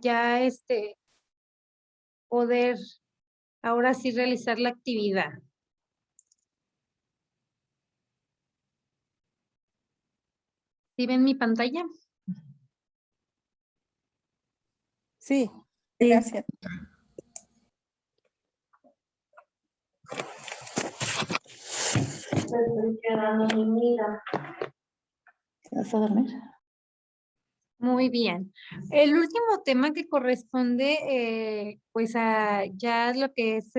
ya poder ahora sí realizar la actividad. ¿Sí ven mi pantalla? Sí, gracias. Estoy quedando dormida. ¿Te vas a dormir? Muy bien. El último tema que corresponde, pues a ya lo que es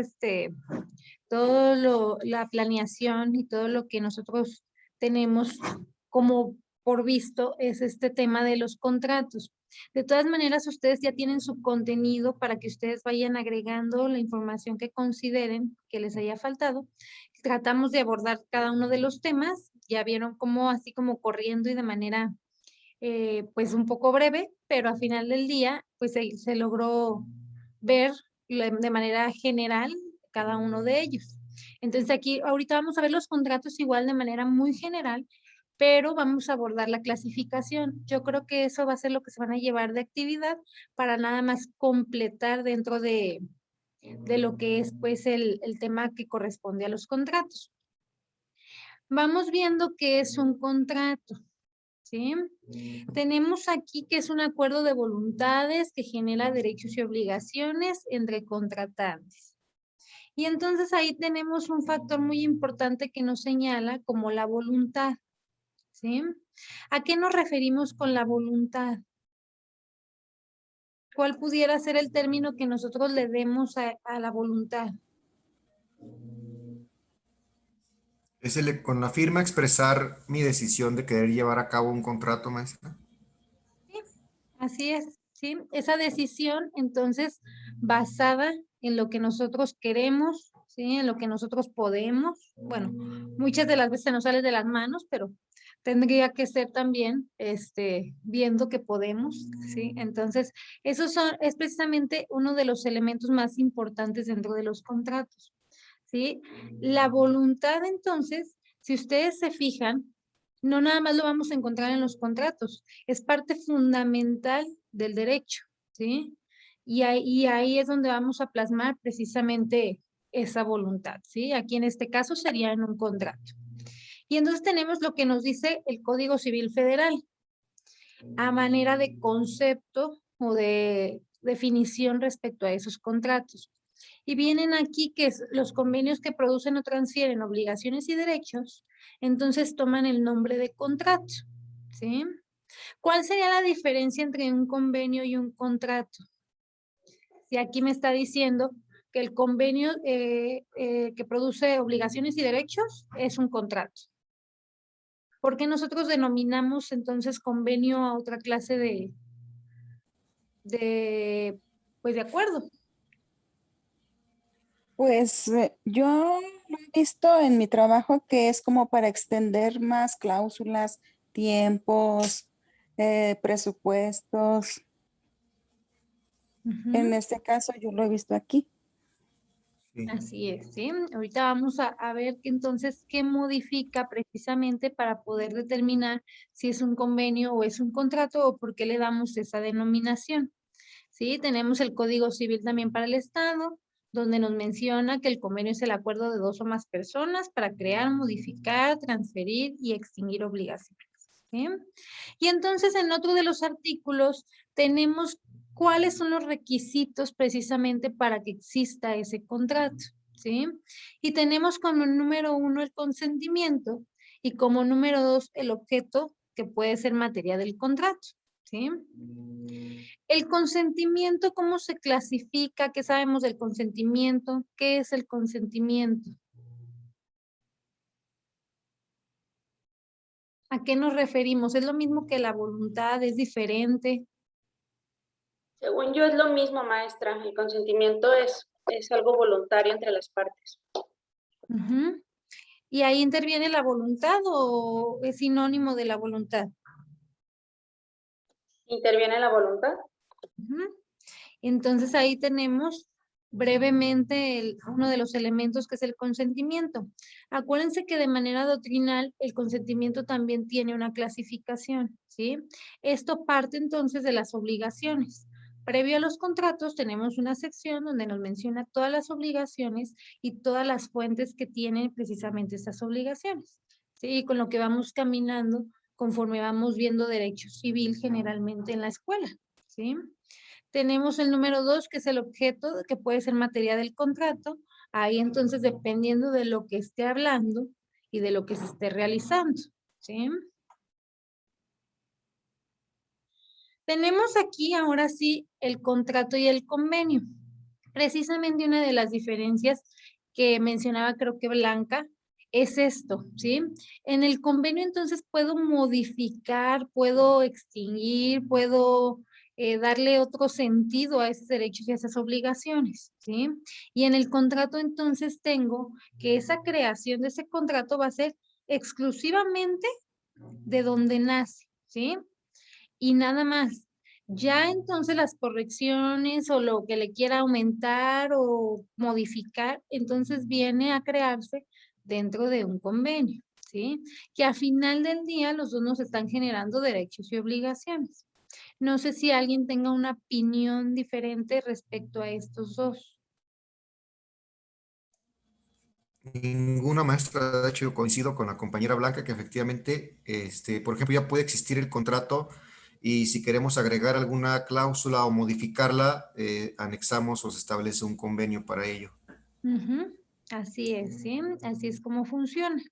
la planeación y todo lo que nosotros tenemos como por visto es este tema de los contratos. De todas maneras, ustedes ya tienen su contenido para que ustedes vayan agregando la información que consideren que les haya faltado. Tratamos de abordar cada uno de los temas. Ya vieron cómo así como corriendo y de manera pues un poco breve, pero al final del día pues se logró ver de manera general cada uno de ellos. Entonces aquí ahorita vamos a ver los contratos igual de manera muy general, pero vamos a abordar la clasificación. Yo creo que eso va a ser lo que se van a llevar de actividad para nada más completar dentro de lo que es pues el tema que corresponde a los contratos. Vamos viendo qué es un contrato. ¿Sí? Tenemos aquí que es un acuerdo de voluntades que genera derechos y obligaciones entre contratantes. Y entonces ahí tenemos un factor muy importante que nos señala como la voluntad. ¿Sí? ¿A qué nos referimos con la voluntad? ¿Cuál pudiera ser el término que nosotros le demos a la voluntad? Es con la firma expresar mi decisión de querer llevar a cabo un contrato, maestra. Sí, así es, ¿sí? Esa decisión, entonces, basada en lo que nosotros queremos, ¿sí? En lo que nosotros podemos. Bueno, muchas de las veces se nos sale de las manos, pero tendría que ser también, viendo que podemos, ¿sí? Entonces, es precisamente uno de los elementos más importantes dentro de los contratos, ¿sí? La voluntad, entonces, si ustedes se fijan, no nada más lo vamos a encontrar en los contratos, es parte fundamental del derecho, ¿sí? Y ahí es donde vamos a plasmar precisamente esa voluntad, ¿sí? Aquí en este caso sería en un contrato. Y entonces tenemos lo que nos dice el Código Civil Federal, a manera de concepto o de definición respecto a esos contratos. Y vienen aquí que los convenios que producen o transfieren obligaciones y derechos, entonces toman el nombre de contrato, ¿sí? ¿Cuál sería la diferencia entre un convenio y un contrato? Si aquí me está diciendo que el convenio que produce obligaciones y derechos es un contrato. ¿Por qué nosotros denominamos entonces convenio a otra clase pues de acuerdo? Pues yo lo he visto en mi trabajo que es como para extender más cláusulas, tiempos, presupuestos. Ujú. En este caso yo lo he visto aquí. Sí. Así es, ¿sí? Ahorita vamos a ver que entonces qué modifica precisamente para poder determinar si es un convenio o es un contrato o por qué le damos esa denominación. ¿Sí? Tenemos el Código Civil también para el Estado, donde nos menciona que el convenio es el acuerdo de dos o más personas para crear, modificar, transferir y extinguir obligaciones. ¿Sí? Y entonces en otro de los artículos tenemos cuáles son los requisitos precisamente para que exista ese contrato, ¿sí? Y tenemos como número 1 el consentimiento y como número 2 el objeto que puede ser materia del contrato, ¿sí? El consentimiento, ¿cómo se clasifica? ¿Qué sabemos del consentimiento? ¿Qué es el consentimiento? ¿A qué nos referimos? ¿Es lo mismo que la voluntad? ¿Es diferente? Según yo es lo mismo, maestra. El consentimiento es algo voluntario entre las partes. Ujú. ¿Y ahí interviene la voluntad o es sinónimo de la voluntad? ¿Interviene la voluntad? Ujú. Entonces ahí tenemos brevemente uno de los elementos que es el consentimiento. Acuérdense que de manera doctrinal el consentimiento también tiene una clasificación, ¿sí? Esto parte entonces de las obligaciones. Previo a los contratos tenemos una sección donde nos menciona todas las obligaciones y todas las fuentes que tienen precisamente estas obligaciones. ¿Sí? Y con lo que vamos caminando conforme vamos viendo derecho civil generalmente en la escuela. ¿Sí? Tenemos el número 2, que es el objeto, que puede ser materia del contrato. Ahí entonces, dependiendo de lo que esté hablando y de lo que se esté realizando. ¿Sí? Tenemos aquí ahora sí el contrato y el convenio. Precisamente una de las diferencias que mencionaba, creo que Blanca, es esto, ¿sí? En el convenio entonces puedo modificar, puedo extinguir, puedo darle otro sentido a esos derechos y a esas obligaciones, ¿sí? Y en el contrato entonces tengo que esa creación de ese contrato va a ser exclusivamente de donde nace, ¿sí? Y nada más. Ya entonces las correcciones o lo que le quiera aumentar o modificar, entonces viene a crearse dentro de un convenio, ¿sí? Que a final del día los dos nos están generando derechos y obligaciones. No sé si alguien tenga una opinión diferente respecto a estos dos. Ninguna maestra, de hecho, yo coincido con la compañera Blanca que efectivamente, por ejemplo, ya puede existir el contrato y si queremos agregar alguna cláusula o modificarla, anexamos o se establece un convenio para ello. Ujú, así es, ¿sí? Así es como funciona.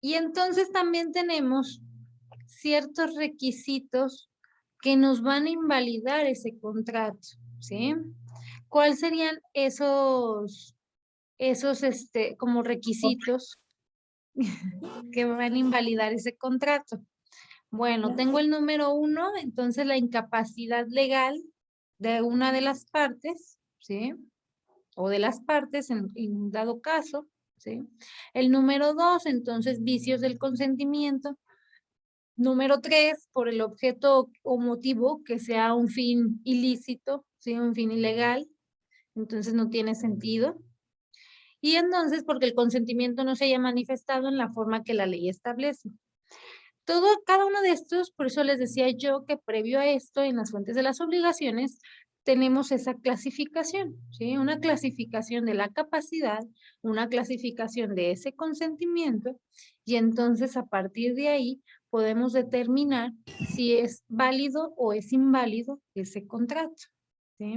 Y entonces también tenemos ciertos requisitos que nos van a invalidar ese contrato, ¿sí? ¿Cuáles serían esos, como requisitos que van a invalidar ese contrato? Bueno, tengo el número 1, entonces la incapacidad legal de una de las partes, ¿sí? O de las partes en un dado caso, ¿sí? El número 2, entonces vicios del consentimiento. Número 3, por el objeto o motivo que sea un fin ilícito, ¿sí? Un fin ilegal, entonces no tiene sentido. Y entonces porque el consentimiento no se haya manifestado en la forma que la ley establece. Cada uno de estos, por eso les decía yo que previo a esto, en las fuentes de las obligaciones, tenemos esa clasificación, ¿sí? Una clasificación de la capacidad, una clasificación de ese consentimiento, y entonces a partir de ahí podemos determinar si es válido o es inválido ese contrato, ¿sí?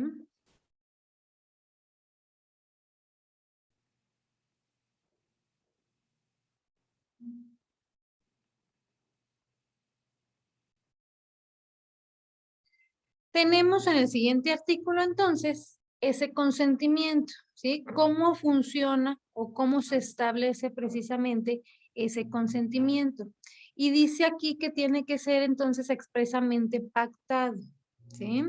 Tenemos en el siguiente artículo entonces ese consentimiento, ¿sí? ¿Cómo funciona o cómo se establece precisamente ese consentimiento? Y dice aquí que tiene que ser entonces expresamente pactado, ¿sí?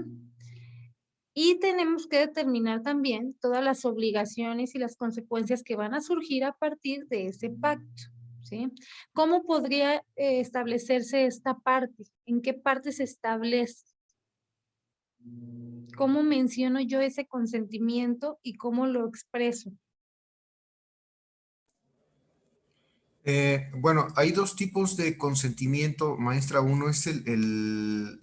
Y tenemos que determinar también todas las obligaciones y las consecuencias que van a surgir a partir de ese pacto, ¿sí? ¿Cómo podría establecerse esta parte? ¿En qué parte se establece? ¿Cómo menciono yo ese consentimiento y cómo lo expreso? Bueno, hay dos tipos de consentimiento, maestra. Uno es el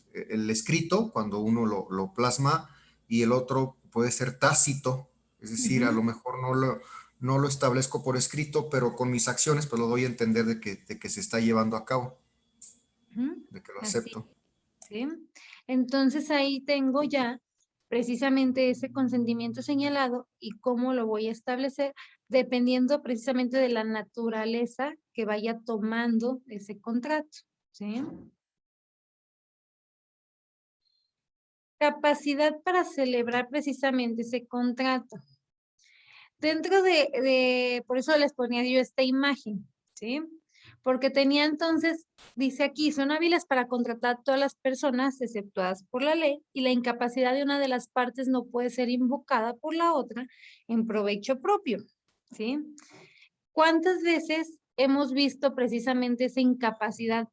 escrito, cuando uno lo plasma, y el otro puede ser tácito, es decir, a lo mejor no lo establezco por escrito, pero con mis acciones pues lo doy a entender de que se está llevando a cabo, Ujú, de que lo así, acepto. ¿sí? Entonces ahí tengo ya precisamente ese consentimiento señalado y cómo lo voy a establecer dependiendo precisamente de la naturaleza que vaya tomando ese contrato, ¿sí? Capacidad para celebrar precisamente ese contrato. Dentro por eso les ponía yo esta imagen, ¿sí? Porque tenía entonces, dice aquí, son hábiles para contratar a todas las personas exceptuadas por la ley y la incapacidad de una de las partes no puede ser invocada por la otra en provecho propio, ¿sí? ¿Cuántas veces hemos visto precisamente esa incapacidad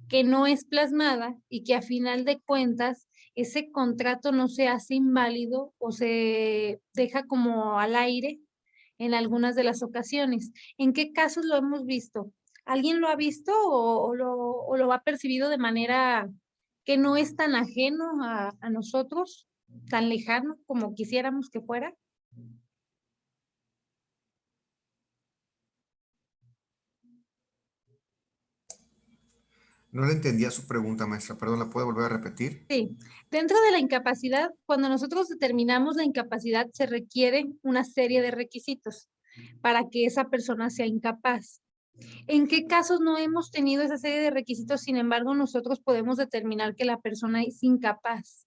que no es plasmada y que a final de cuentas ese contrato no se hace inválido o se deja como al aire en algunas de las ocasiones? ¿En qué casos lo hemos visto? ¿Alguien lo ha visto o lo ha percibido de manera que no es tan ajeno a nosotros, tan lejano como quisiéramos que fuera. No le entendía su pregunta, maestra. Perdón, ¿la puede volver a repetir? Sí, dentro de la incapacidad, cuando nosotros determinamos la incapacidad, se requiere una serie de requisitos para que esa persona sea incapaz. ¿En qué casos no hemos tenido esa serie de requisitos? Sin embargo, nosotros podemos determinar que la persona es incapaz.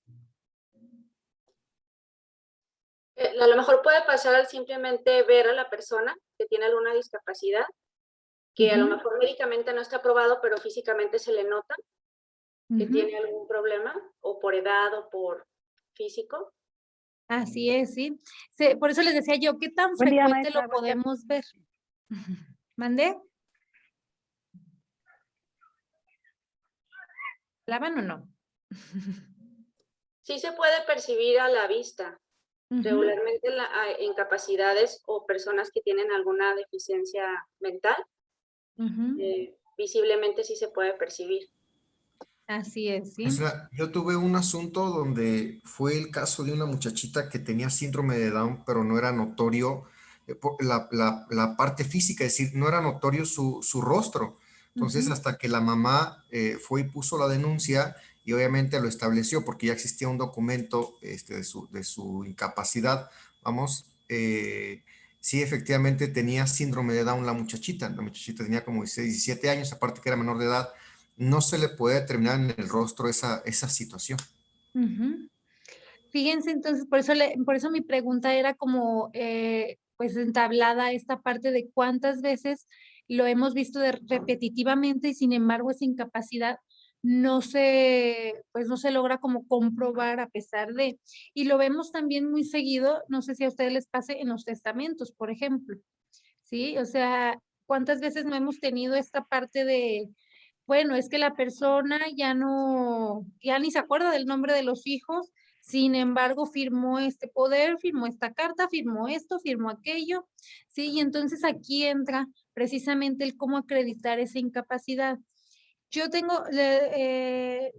A lo mejor puede pasar al simplemente ver a la persona que tiene alguna discapacidad, que a lo mejor médicamente no está aprobado, pero físicamente se le nota que tiene algún problema, o por edad o por físico. Así es, sí. Por eso les decía yo, ¿qué tan Buen día, frecuente maestra. lo podemos ver? ¿Mandé? ¿Hablaban o no? Sí se puede percibir a la vista. Regularmente hay incapacidades o personas que tienen alguna deficiencia mental, visiblemente sí se puede percibir. Así es, sí. Maestra, yo tuve un asunto donde fue el caso de una muchachita que tenía síndrome de Down, pero no era notorio la parte física, es decir, no era notorio su rostro. Entonces, hasta que la mamá fue y puso la denuncia y obviamente lo estableció porque ya existía un documento de su incapacidad, vamos, sí, efectivamente tenía síndrome de Down la muchachita. La muchachita tenía como 16, 17 años, aparte que era menor de edad. No se le puede determinar en el rostro esa situación. Fíjense, entonces, por eso mi pregunta era como, pues, entablada esta parte de cuántas veces lo hemos visto repetitivamente y sin embargo esa incapacidad pues no se logra como comprobar a pesar de. Y lo vemos también muy seguido, no sé si a ustedes les pase en los testamentos, por ejemplo, ¿sí? O sea, ¿cuántas veces no hemos tenido esta parte de, bueno, es que la persona ya ni se acuerda del nombre de los hijos, sin embargo, firmó este poder, firmó esta carta, firmó esto, firmó aquello, ¿sí? Y entonces aquí entra precisamente el cómo acreditar esa incapacidad. Yo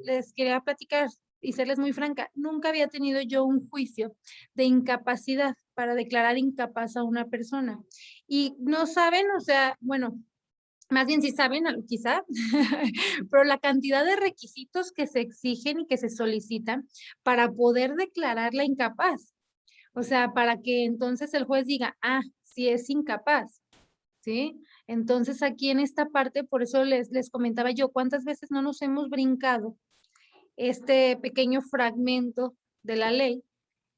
les quería platicar y serles muy franca, nunca había tenido yo un juicio de incapacidad para declarar incapaz a una persona. Y no saben, o sea, bueno, más bien sí saben, quizá, pero la cantidad de requisitos que se exigen y que se solicitan para poder declararla incapaz. O sea, para que entonces el juez diga, ah, sí es incapaz, ¿sí? Entonces aquí en esta parte, por eso les comentaba yo, ¿cuántas veces no nos hemos brincado este pequeño fragmento de la ley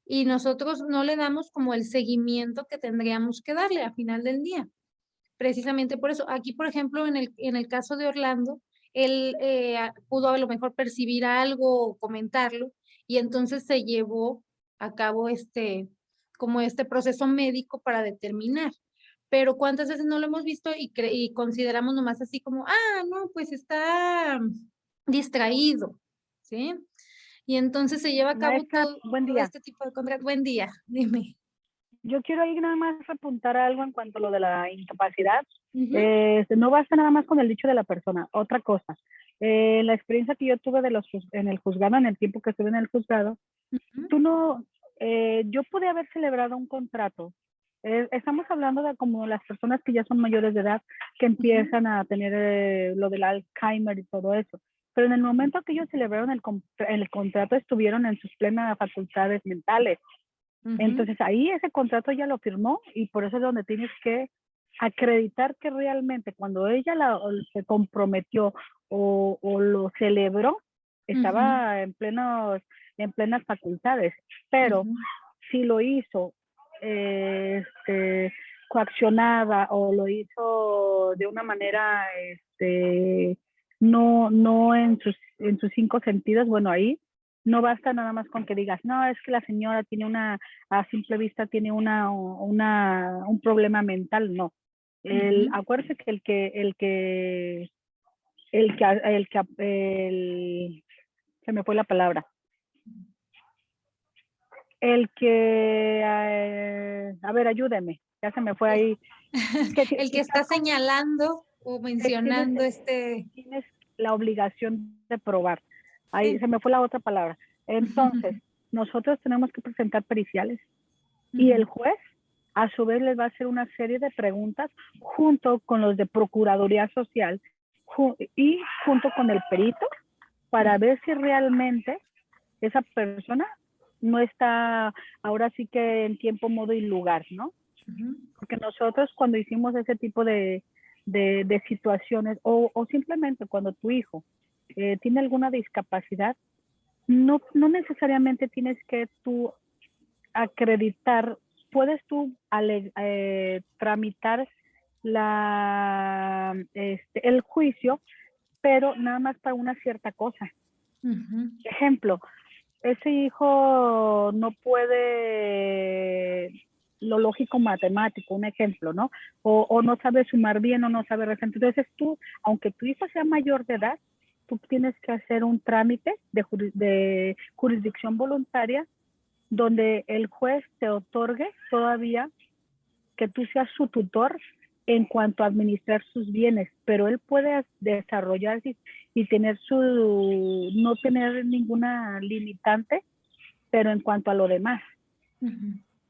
y nosotros no le damos como el seguimiento que tendríamos que darle al final del día? Precisamente por eso, aquí por ejemplo en el caso de Orlando, él pudo a lo mejor percibir algo o comentarlo y entonces se llevó a cabo como este proceso médico para determinar. Pero cuántas veces no lo hemos visto y consideramos nomás así como, ah, no, pues está distraído, ¿sí? Y entonces se lleva a cabo Maestra, buen todo día. este tipo de contratos. Buen día, dime. Yo quiero ahí nada más apuntar algo en cuanto a lo de la incapacidad. Ujú. No basta nada más con el dicho de la persona. Otra cosa, la experiencia que yo tuve en el juzgado, en el tiempo que estuve en el juzgado, Ujú. yo pude haber celebrado un contrato. Estamos hablando de como las personas que ya son mayores de edad, que empiezan a tener lo del Alzheimer y todo eso. Pero en el momento que ellos celebraron el contrato, estuvieron en sus plenas facultades mentales. Entonces ahí ese contrato ya lo firmó y por eso es donde tienes que acreditar que realmente cuando ella se comprometió o lo celebró, estaba en plenas facultades. Pero si lo hizo coaccionada o lo hizo de una manera no en sus 5 sentidos, bueno, ahí no basta nada más con que digas, no, es que la señora tiene a simple vista tiene un problema mental, no. Acuérdese que se me fue la palabra. A ver, ayúdeme, ya se me fue ahí. El que está señalando o mencionando tienes la obligación de probar. Ahí Sí. se me fue la otra palabra. Entonces, nosotros tenemos que presentar periciales y el juez a su vez les va a hacer una serie de preguntas junto con los de Procuraduría Social y junto con el perito para ver si realmente esa persona no está ahora sí que en tiempo, modo y lugar, ¿no? Porque nosotros cuando hicimos ese tipo de situaciones o simplemente cuando tu hijo tiene alguna discapacidad, no necesariamente tienes que tú acreditar, puedes tú tramitar el juicio, pero nada más para una cierta cosa. Ejemplo, ese hijo no puede lo lógico matemático, un ejemplo, ¿no? O no sabe sumar bien o no sabe restar. Entonces tú, aunque tu hijo sea mayor de edad, tú tienes que hacer un trámite de jurisdicción voluntaria donde el juez te otorgue todavía que tú seas su tutor en cuanto a administrar sus bienes, pero él puede desarrollarse y tener no tener ninguna limitante, pero en cuanto a lo demás.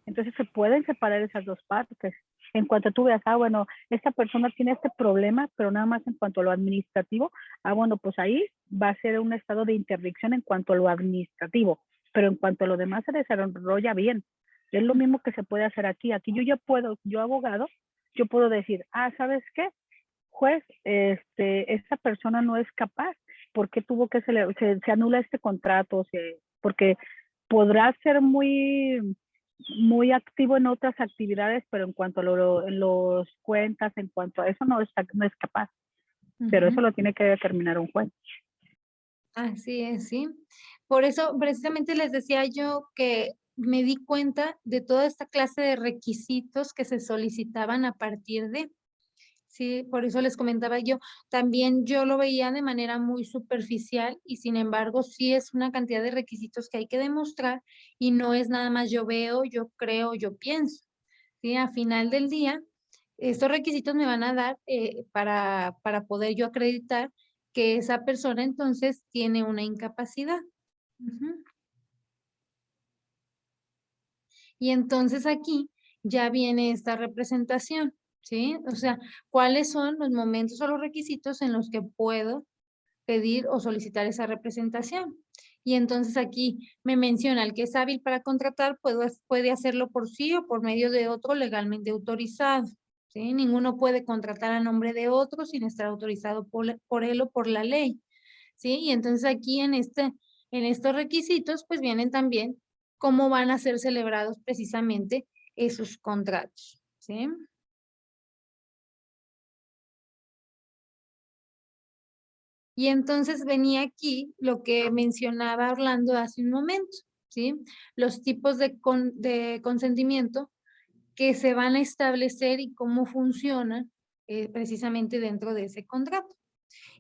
Entonces se pueden separar esas dos partes. En cuanto tú veas, bueno, esta persona tiene este problema, pero nada más en cuanto a lo administrativo, bueno, pues ahí va a ser un estado de interdicción en cuanto a lo administrativo, pero en cuanto a lo demás se desarrolla bien. Es lo mismo que se puede hacer aquí. Aquí yo abogado, yo puedo decir, ¿sabes qué? Juez, esta persona no es capaz, ¿por qué tuvo que se anula este contrato? Porque podrá ser muy activo en otras actividades, pero en cuanto a los cuentas, en cuanto a eso no es capaz. Pero eso lo tiene que determinar un juez. Así es, sí. Por eso precisamente les decía yo que me di cuenta de toda esta clase de requisitos que se solicitaban a partir de, sí, por eso les comentaba yo, también yo lo veía de manera muy superficial y sin embargo sí es una cantidad de requisitos que hay que demostrar y no es nada más yo veo, yo creo, yo pienso, sí, a final del día estos requisitos me van a dar para poder yo acreditar que esa persona entonces tiene una incapacidad. Y entonces aquí ya viene esta representación, ¿sí? O sea, ¿cuáles son los momentos o los requisitos en los que puedo pedir o solicitar esa representación? Y entonces aquí me menciona el que es hábil para contratar, puede hacerlo por sí o por medio de otro legalmente autorizado. ¿Sí? Ninguno puede contratar a nombre de otro sin estar autorizado por él o por la ley. ¿Sí? Y entonces aquí en estos requisitos, pues vienen también cómo van a ser celebrados precisamente esos contratos. ¿Sí? Y entonces venía aquí lo que mencionaba Orlando hace un momento, ¿sí? Los tipos de consentimiento que se van a establecer y cómo funcionan precisamente dentro de ese contrato.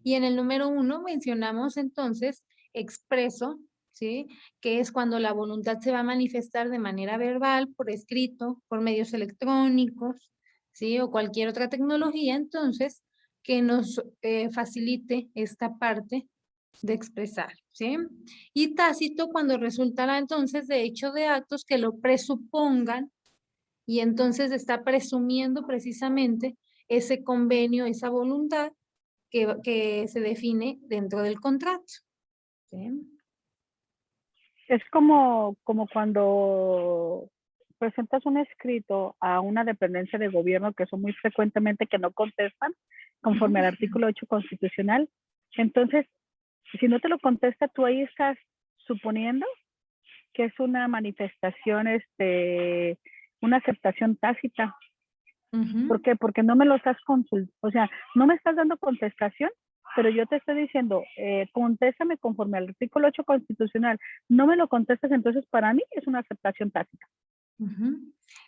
Y en el número 1 mencionamos entonces expreso, ¿sí? Que es cuando la voluntad se va a manifestar de manera verbal, por escrito, por medios electrónicos, ¿sí? O cualquier otra tecnología, entonces, que nos facilite esta parte de expresar, ¿sí? Y tácito cuando resultará entonces de hecho de actos que lo presupongan y entonces está presumiendo precisamente ese convenio, esa voluntad que se define dentro del contrato. ¿Sí? Es como cuando presentas un escrito a una dependencia de gobierno que son muy frecuentemente que no contestan conforme al artículo 8 constitucional. Entonces, si no te lo contesta, tú ahí estás suponiendo que es una manifestación, una aceptación tácita. ¿Por qué? Porque no me lo estás consultando, o sea, no me estás dando contestación, pero yo te estoy diciendo, contéstame conforme al artículo 8 constitucional. No me lo contestas, entonces para mí es una aceptación tácita.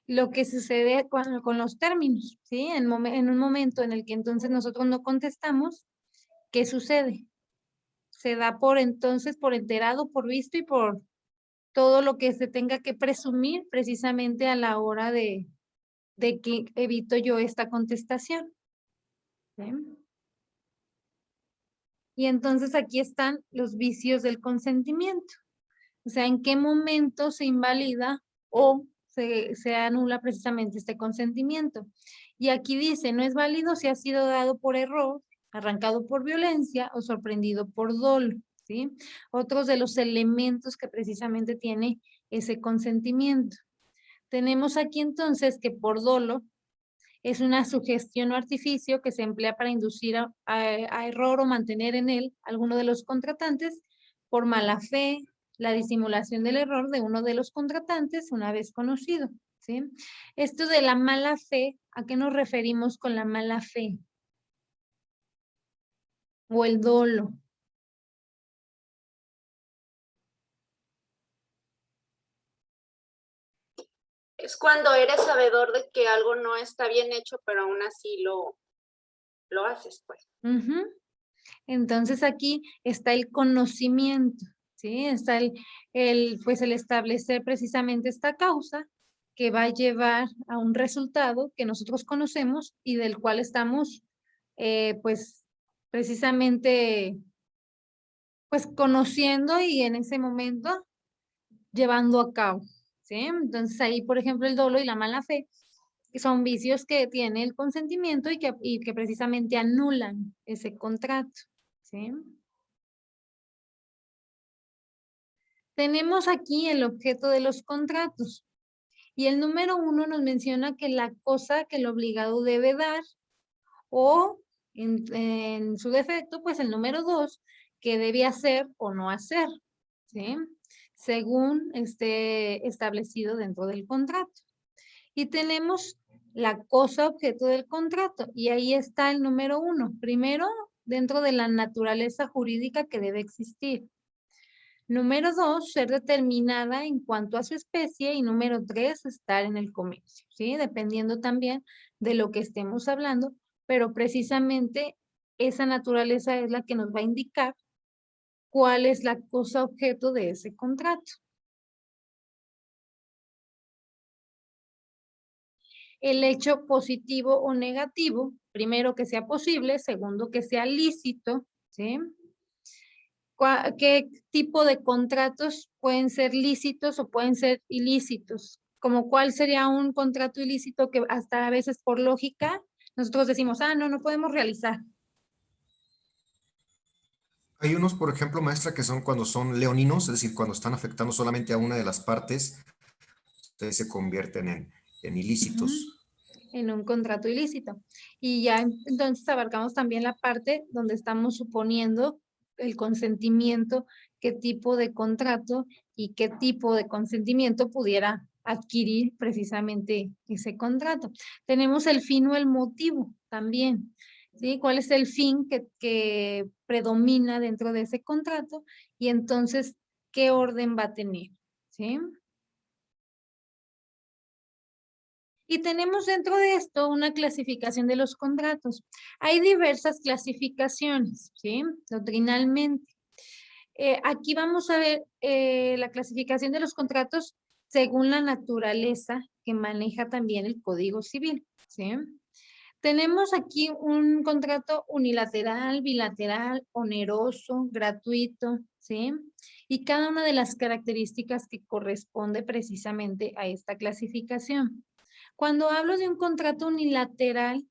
Lo que sucede con los términos, ¿sí? En un momento en el que entonces nosotros no contestamos, ¿qué sucede? Se da por entonces, por enterado, por visto y por todo lo que se tenga que presumir precisamente a la hora de que evito yo esta contestación. ¿Sí? Y entonces aquí están los vicios del consentimiento. O sea, en qué momento se invalida o se anula precisamente este consentimiento. Y aquí dice, no es válido si ha sido dado por error, arrancado por violencia o sorprendido por dolo, ¿sí? Otros de los elementos que precisamente tiene ese consentimiento. Tenemos aquí entonces que por dolo es una sugestión o artificio que se emplea para inducir a error o mantener en él alguno de los contratantes por mala fe, la disimulación del error de uno de los contratantes una vez conocido, ¿sí? Esto de la mala fe, ¿a qué nos referimos con la mala fe? O el dolo. Es cuando eres sabedor de que algo no está bien hecho, pero aún así lo haces, pues. Ujú. Entonces aquí está el conocimiento, ¿sí? Está pues el establecer precisamente esta causa que va a llevar a un resultado que nosotros conocemos y del cual estamos, pues, precisamente, pues, conociendo y en ese momento llevando a cabo, ¿sí? Entonces ahí, por ejemplo, el dolo y la mala fe que son vicios que tiene el consentimiento y que precisamente anulan ese contrato, ¿sí? Tenemos aquí el objeto de los contratos y el número 1 nos menciona que la cosa que el obligado debe dar o en su defecto, pues el número 2 que debe hacer o no hacer, ¿sí? Según esté establecido dentro del contrato. Y tenemos la cosa objeto del contrato y ahí está el número 1. Primero, dentro de la naturaleza jurídica que debe existir. Número 2, ser determinada en cuanto a su especie. Y número 3, estar en el comercio, ¿sí? Dependiendo también de lo que estemos hablando, pero precisamente esa naturaleza es la que nos va a indicar cuál es la cosa objeto de ese contrato. El hecho positivo o negativo, primero que sea posible, segundo que sea lícito, ¿sí? ¿Qué tipo de contratos pueden ser lícitos o pueden ser ilícitos? Como cuál sería un contrato ilícito que hasta a veces por lógica nosotros decimos, no podemos realizar. Hay unos, por ejemplo, maestra, que son cuando son leoninos, es decir, cuando están afectando solamente a una de las partes, entonces se convierten en ilícitos. En un contrato ilícito. Y ya entonces abarcamos también la parte donde estamos suponiendo el consentimiento, qué tipo de contrato y qué tipo de consentimiento pudiera adquirir precisamente ese contrato. Tenemos el fin o el motivo también, ¿sí? ¿Cuál es el fin que predomina dentro de ese contrato? Y entonces, ¿qué orden va a tener? ¿Sí? Y tenemos dentro de esto una clasificación de los contratos. Hay diversas clasificaciones, ¿sí? Doctrinalmente. Aquí vamos a ver la clasificación de los contratos según la naturaleza que maneja también el Código Civil, ¿sí? Tenemos aquí un contrato unilateral, bilateral, oneroso, gratuito, ¿sí? Y cada una de las características que corresponde precisamente a esta clasificación. Cuando hablo de un contrato unilateral,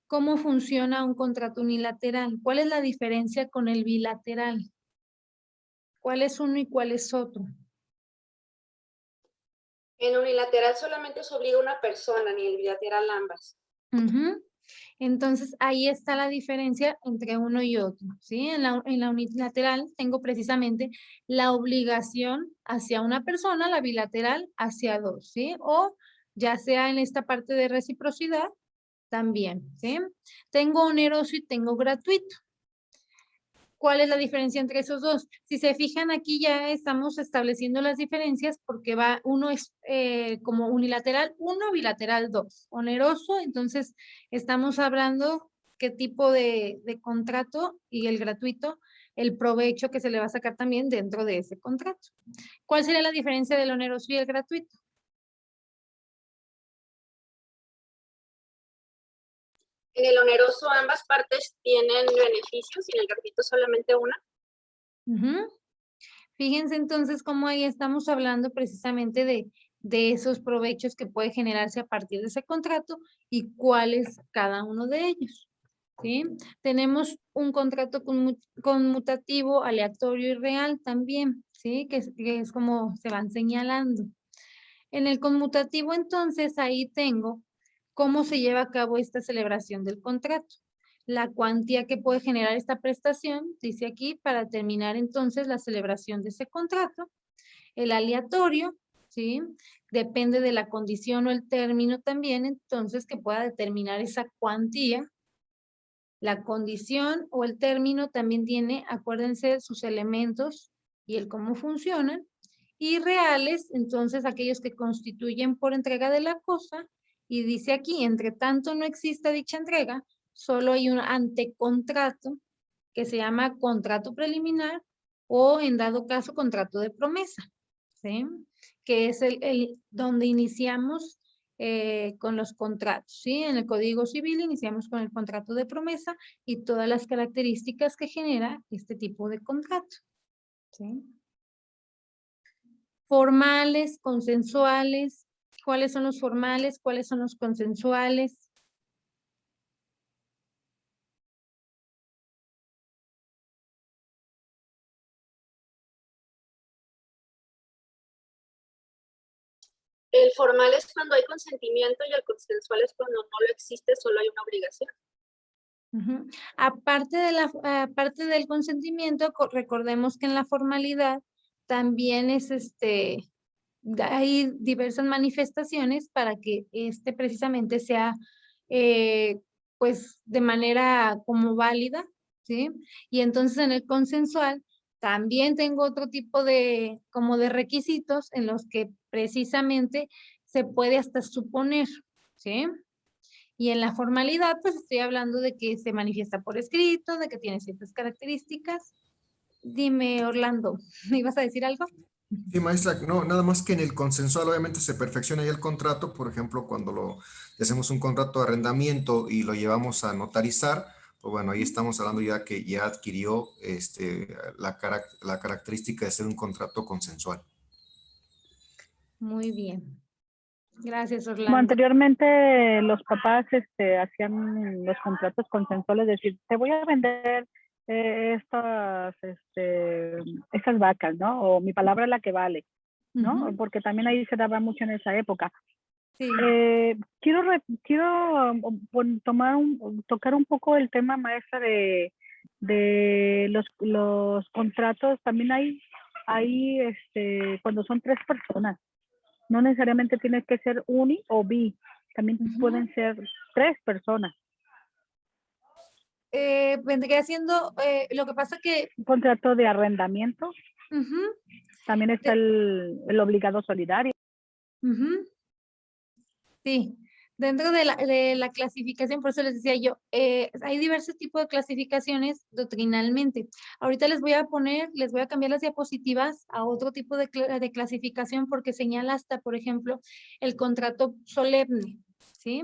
¿cómo funciona un contrato unilateral? ¿Cuál es la diferencia con el bilateral? ¿Cuál es uno y cuál es otro? En unilateral solamente se obliga a una persona, ni en bilateral ambas. Entonces, ahí está la diferencia entre uno y otro, ¿sí? En la unilateral tengo precisamente la obligación hacia una persona, la bilateral hacia dos, ¿sí? O ya sea en esta parte de reciprocidad, también, ¿sí? Tengo oneroso y tengo gratuito. ¿Cuál es la diferencia entre esos dos? Si se fijan aquí ya estamos estableciendo las diferencias porque uno es como unilateral 1, bilateral 2. Oneroso, entonces estamos hablando qué tipo de contrato y el gratuito, el provecho que se le va a sacar también dentro de ese contrato. ¿Cuál sería la diferencia del oneroso y el gratuito? En el oneroso ambas partes tienen beneficios y en el gratuito solamente una. Ujú. Fíjense entonces cómo ahí estamos hablando precisamente de esos provechos que puede generarse a partir de ese contrato y cuál es cada uno de ellos. ¿Sí? Tenemos un contrato conmutativo, aleatorio y real también, ¿sí? Que es como se van señalando. En el conmutativo, entonces, ahí tengo cómo se lleva a cabo esta celebración del contrato. La cuantía que puede generar esta prestación, dice aquí, para terminar entonces la celebración de ese contrato. El aleatorio, ¿sí? Depende de la condición o el término también, entonces, que pueda determinar esa cuantía. La condición o el término también tiene, acuérdense, sus elementos y el cómo funcionan. Y reales, entonces, aquellos que constituyen por entrega de la cosa. Y dice aquí, entre tanto no exista dicha entrega, solo hay un antecontrato que se llama contrato preliminar o, en dado caso, contrato de promesa, ¿sí? Que es donde iniciamos con los contratos, ¿sí? En el Código Civil iniciamos con el contrato de promesa y todas las características que genera este tipo de contrato, ¿sí? Formales, consensuales. ¿Cuáles son los formales? ¿Cuáles son los consensuales? El formal es cuando hay consentimiento y el consensual es cuando no lo existe, solo hay una obligación. Uh-huh. Aparte del consentimiento, recordemos que en la formalidad también es hay diversas manifestaciones para que precisamente sea pues de manera como válida, ¿sí? Y entonces en el consensual también tengo otro tipo de como de requisitos en los que precisamente se puede hasta suponer, ¿sí? Y en la formalidad, pues estoy hablando de que se manifiesta por escrito, de que tiene ciertas características. Dime, Orlando, ¿me ibas a decir algo? Sí, maestra, no, nada más que en el consensual obviamente se perfecciona ya el contrato, por ejemplo, cuando hacemos un contrato de arrendamiento y lo llevamos a notarizar, pues bueno, ahí estamos hablando ya que ya adquirió la característica de ser un contrato consensual. Muy bien. Gracias, Como Orlando. anteriormente los papás hacían los contratos consensuales, decir, te voy a vender estas vacas, ¿no? O mi palabra es la que vale, ¿no? Ujú. Porque también ahí se daba mucho en esa época. Sí. Quiero tocar un poco el tema, maestra, de los contratos. También hay cuando son 3 personas. No necesariamente tiene que ser uni o bi, también Ujú. pueden ser 3 personas. Vendría siendo, lo que pasa que, Un contrato de arrendamiento, ujú, también está el obligado solidario. ujú, sí, dentro de la clasificación, por eso les decía yo, hay diversos tipos de clasificaciones doctrinalmente. Ahorita les voy a cambiar las diapositivas a otro tipo de clasificación porque señala hasta, por ejemplo, el contrato solemne, ¿sí?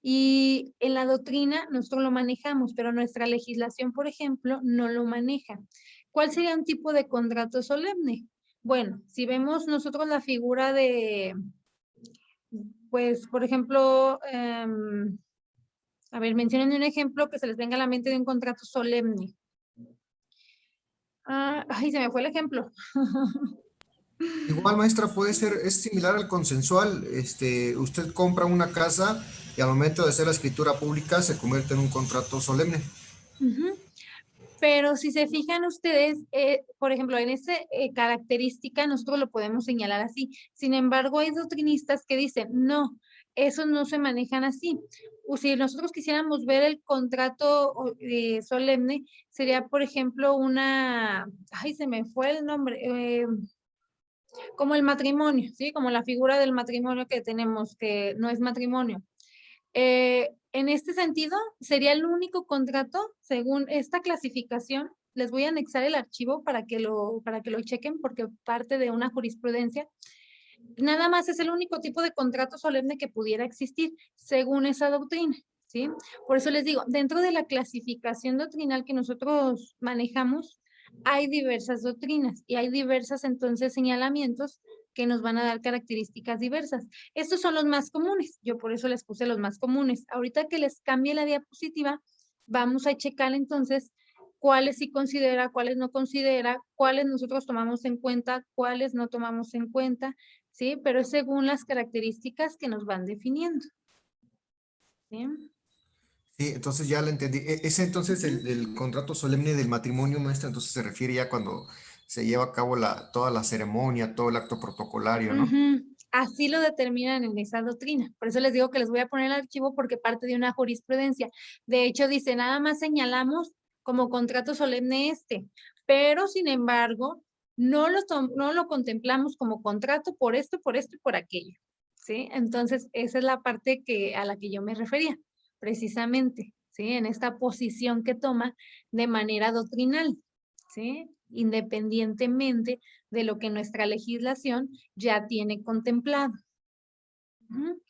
Y en la doctrina nosotros lo manejamos, pero nuestra legislación, por ejemplo, no lo maneja. ¿Cuál sería un tipo de contrato solemne? Bueno, si vemos nosotros la figura de, pues, por ejemplo, a ver, mencionen un ejemplo que se les venga a la mente de un contrato solemne. Ay, se me fue el ejemplo. Igual, maestra, es similar al consensual. Usted compra una casa y al momento de hacer la escritura pública se convierte en un contrato solemne. Ujú. Pero si se fijan ustedes, por ejemplo, en esa característica nosotros lo podemos señalar así. Sin embargo, hay doctrinistas que dicen, no, esos no se manejan así. O si nosotros quisiéramos ver el contrato solemne, sería, por ejemplo, ay, se me fue el nombre, como el matrimonio, ¿sí? Como la figura del matrimonio que tenemos, que no es matrimonio. En este sentido, sería el único contrato, según esta clasificación. Les voy a anexar el archivo para que lo chequen, porque parte de una jurisprudencia. Nada más es el único tipo de contrato solemne que pudiera existir, según esa doctrina. ¿sí? Por eso les digo, dentro de la clasificación doctrinal que nosotros manejamos, hay diversas doctrinas y hay diversas entonces señalamientos que nos van a dar características diversas. Estos son los más comunes, yo por eso les puse los más comunes. Ahorita que les cambie la diapositiva, vamos a checar entonces cuáles sí considera, cuáles no considera, cuáles nosotros tomamos en cuenta, cuáles no tomamos en cuenta, ¿sí? Pero es según las características que nos van definiendo. ¿Sí? Sí, entonces ya lo entendí. Ese entonces el contrato solemne del matrimonio, maestra, entonces se refiere ya cuando se lleva a cabo toda la ceremonia, todo el acto protocolario, ¿no? Ujú. Así lo determinan en esa doctrina. Por eso les digo que les voy a poner el archivo porque parte de una jurisprudencia. De hecho, dice, nada más señalamos como contrato solemne este, pero sin embargo, no lo contemplamos como contrato por esto, por esto y por aquello. ¿Sí? Entonces, esa es la parte a la que yo me refería, precisamente, ¿sí? En esta posición que toma de manera doctrinal, ¿sí? Independientemente de lo que nuestra legislación ya tiene contemplado. Ujú.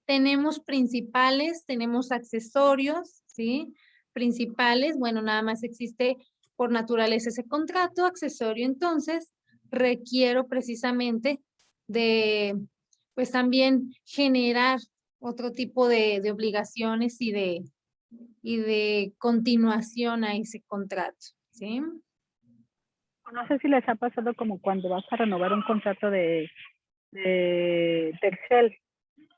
Tenemos principales, tenemos accesorios, ¿sí? Principales, bueno, nada más existe por naturaleza ese contrato, accesorio, entonces requiero precisamente de, pues también generar otro tipo de obligaciones y de continuación a ese contrato, ¿sí? No sé si les ha pasado como cuando vas a renovar un contrato de Telcel,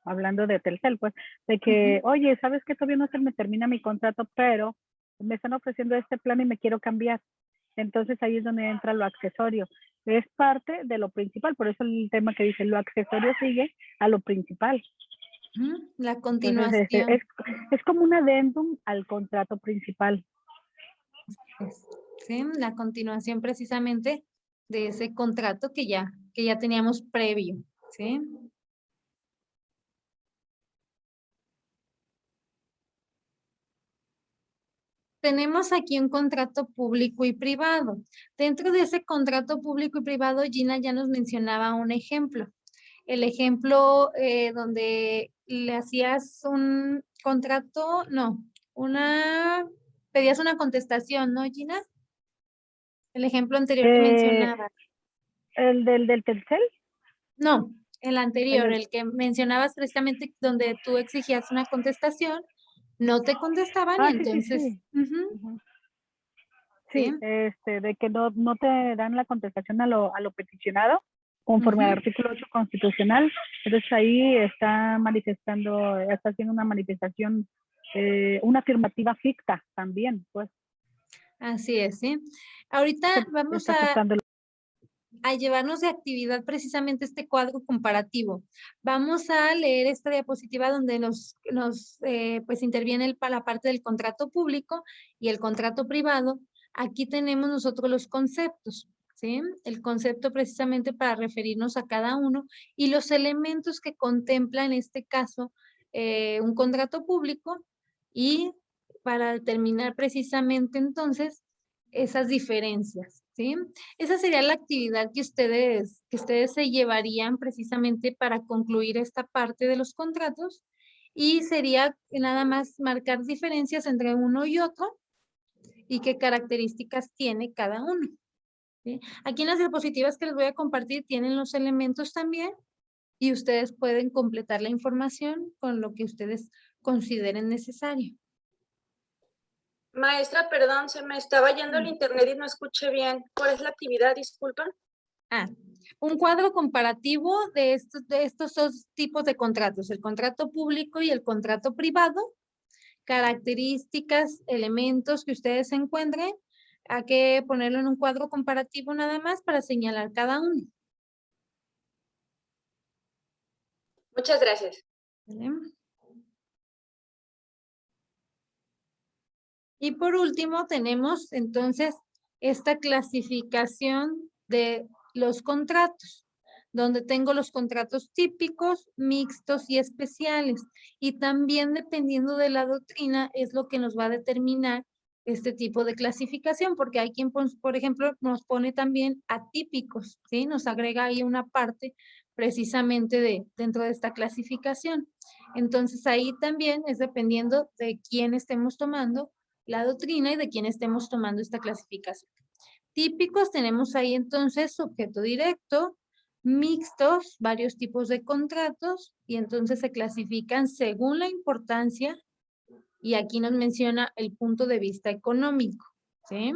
hablando de Telcel, pues, de que, oye, ¿sabes qué? Todavía no se me termina mi contrato, pero me están ofreciendo este plan y me quiero cambiar. Entonces ahí es donde entra lo accesorio. Es parte de lo principal, por eso el tema que dice, lo accesorio sigue a lo principal. La Entonces, continuación. es como un adendum al contrato principal. ¿Sí? La continuación precisamente de ese contrato que ya teníamos previo, ¿sí? Tenemos aquí un contrato público y privado. Dentro de ese contrato público y privado, Gina ya nos mencionaba un ejemplo. El ejemplo donde le hacías un contrato, no, pedías una contestación, ¿no, Gina? El ejemplo anterior que mencionaba. ¿El del Telcel? No, el anterior, El- el que mencionabas precisamente donde tú exigías una contestación, no te contestaban y sí, sí, entonces, sí. Ujú. ¿sí? Sí, de que no te dan la contestación a lo peticionado, conforme al artículo 8 constitucional. Entonces ahí está haciendo una manifestación, una afirmativa ficta también, pues. Así es, ¿sí? Ahorita vamos Está afectando. a llevarnos de actividad precisamente este cuadro comparativo. Vamos a leer esta diapositiva donde pues interviene la parte del contrato público y el contrato privado. Aquí tenemos nosotros los conceptos, ¿sí? El concepto precisamente para referirnos a cada uno y los elementos que contempla en este caso un contrato público y para determinar precisamente entonces esas diferencias, ¿sí? Esa sería la actividad que ustedes se llevarían precisamente para concluir esta parte de los contratos y sería nada más marcar diferencias entre uno y otro y qué características tiene cada uno, ¿sí? Aquí en las diapositivas que les voy a compartir tienen los elementos también y ustedes pueden completar la información con lo que ustedes consideren necesario. Maestra, perdón, se me estaba yendo el internet y no escuché bien. ¿Cuál es la actividad? Disculpan. Un cuadro comparativo de estos dos tipos de contratos, el contrato público y el contrato privado, características, elementos que ustedes encuentren, hay que ponerlo en un cuadro comparativo nada más para señalar cada uno. Muchas gracias. ¿Vale? Y por último tenemos entonces esta clasificación de los contratos, donde tengo los contratos típicos, mixtos y especiales. Y también dependiendo de la doctrina es lo que nos va a determinar este tipo de clasificación, porque hay quien, por ejemplo, nos pone también atípicos, ¿sí? Nos agrega ahí una parte precisamente dentro de esta clasificación. Entonces ahí también es dependiendo de quién estemos tomando la doctrina y de quién estemos tomando esta clasificación. Típicos tenemos ahí entonces sujeto directo, mixtos, varios tipos de contratos, y entonces se clasifican según la importancia, y aquí nos menciona el punto de vista económico, ¿sí?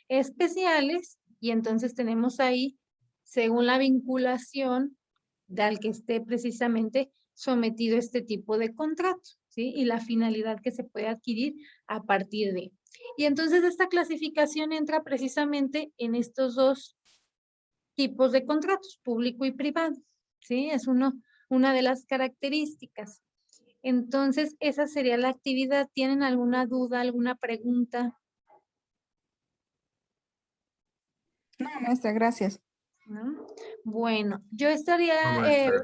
Especiales, y entonces tenemos ahí según la vinculación al que esté precisamente sometido este tipo de contrato, ¿sí? Y la finalidad que se puede adquirir a partir de. Y entonces esta clasificación entra precisamente en estos dos tipos de contratos, público y privado, ¿sí? Es una de las características. Entonces, esa sería la actividad. ¿Tienen alguna duda, alguna pregunta? No, maestra, gracias. ¿No? Bueno, yo estaría, No, maestra.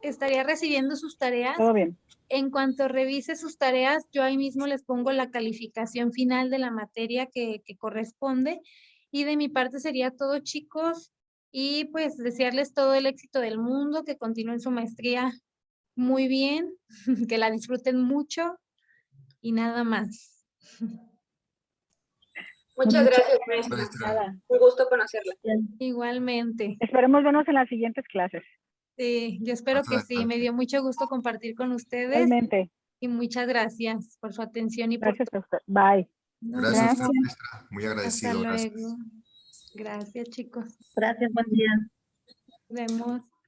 estaría recibiendo sus tareas. Todo bien. En cuanto revise sus tareas, yo ahí mismo les pongo la calificación final de la materia que corresponde. Y de mi parte sería todo, chicos. Y pues desearles todo el éxito del mundo, que continúen su maestría muy bien, que la disfruten mucho y nada más. Muchas gracias, maestra. Maestra. Nada. Un gusto conocerla. Igualmente. Esperemos vernos en las siguientes clases. Sí, yo espero Más que sí. Me adelante. dio mucho gusto compartir con ustedes Realmente. y muchas gracias por su atención y por Gracias a usted. Bye. Nos Gracias a usted, Gracias. maestra. Muy Hasta agradecido. Gracias. luego. Gracias, chicos. Gracias, buen día. Nos vemos.